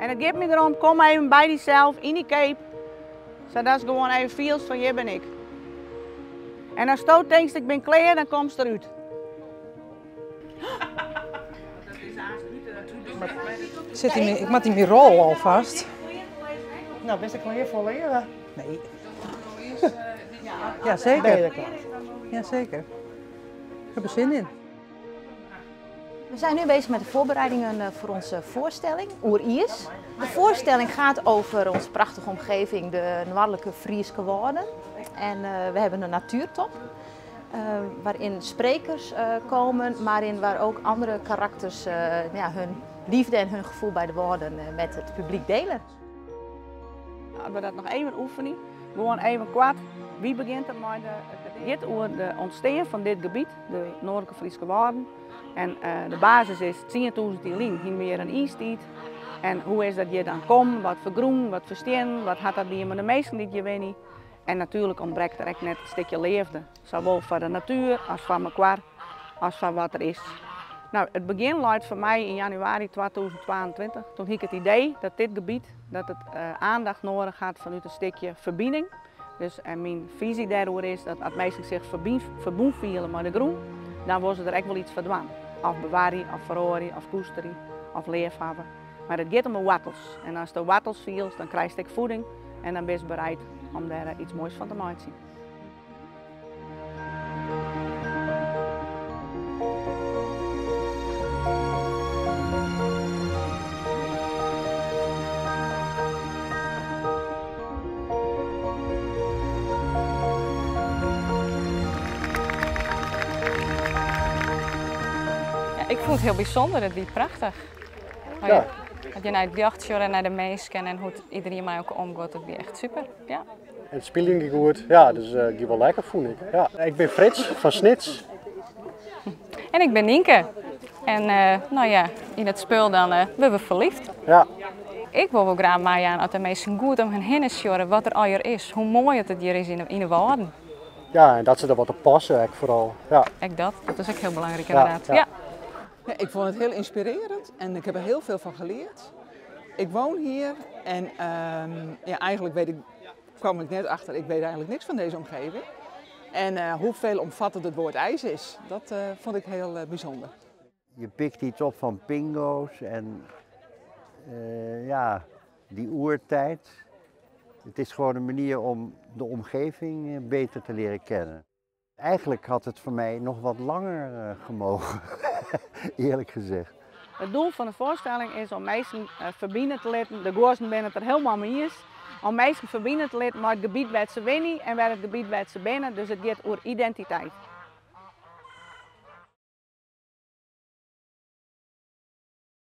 En het geeft me erom, kom even bij diezelf in die cape. Zodat is gewoon even feels van hier ben ik. En als je denkt ik ben klaar, dan komt ze eruit. Ik maak die meer rol alvast. Nou, best een klaar voor leren. Nee. Ja, zeker. Nee, Ja, zeker. Ik heb er zin in. We zijn nu bezig met de voorbereidingen voor onze voorstelling, Oer-Iers. De voorstelling gaat over onze prachtige omgeving, de noordelijke Frieske Wouden. En we hebben een natuurtop, waarin sprekers komen, maar waar ook andere karakters hun liefde en hun gevoel bij de woorden met het publiek delen. Als we dat nog even oefenen, gewoon even kwart. Wie begint er met het gaat over de ontstaan van dit gebied, de Noordelijke Frieske Wouden. En de basis is 10.000 lien, hier meer een ijstijd. En hoe is dat je dan komt, wat voor groen, wat voor steen, wat had dat hier met de meesten die je weet. En natuurlijk ontbreekt er echt net een stukje leefde. Zowel voor de natuur, als voor elkaar, als voor wat er is. Nou, het begin luidt voor mij in januari 2022. Toen had ik het idee dat dit gebied dat het aandacht nodig had vanuit een stukje verbinding. Dus en mijn visie daarover is dat als mensen zich verbonden voelen met de groen, dan wordt er echt wel iets verdwaan. Of bewaren, of verhoren, of koesteren, of leefhaven. Maar het gaat om de wortels. En als de wortels viel, dan krijg je voeding en dan ben je bereid om daar iets moois van te maken. Ik vond het heel bijzonder, het was prachtig. Ja. Dat je naar het jachtje en naar de meesken en hoe iedereen mij ook omgaat, dat was echt super. Ja. En het spelen ging goed. Ja, dus ik wel lekker vond ik. Ja. Ik ben Frits van Snits. En ik ben Nienke. En nou ja, in het spul dan ben we verliefd. Ja. Ik wil wel graag mij aan dat de mensen goed om hen heen sjoren wat er al hier is. Hoe mooi het hier is in de wouden. Ja, en dat ze er wat op passen, ik vooral. Ja. Dat is ook heel belangrijk inderdaad. Ja. Ja. Ja, ik vond het heel inspirerend en ik heb er heel veel van geleerd. Ik woon hier en eigenlijk kwam ik net achter, ik weet eigenlijk niks van deze omgeving. En hoeveel omvattend het woord ijs is, dat vond ik heel bijzonder. Je pikt iets op van pingo's en die oertijd. Het is gewoon een manier om de omgeving beter te leren kennen. Eigenlijk had het voor mij nog wat langer gemogen, eerlijk gezegd. Het doel van de voorstelling is om mensen verbinden te laten, de gozen ben het er helemaal mee eens, om mensen verbinden te laten met het gebied waar ze winnen en waar het gebied waar ze binnen, dus het gaat over identiteit.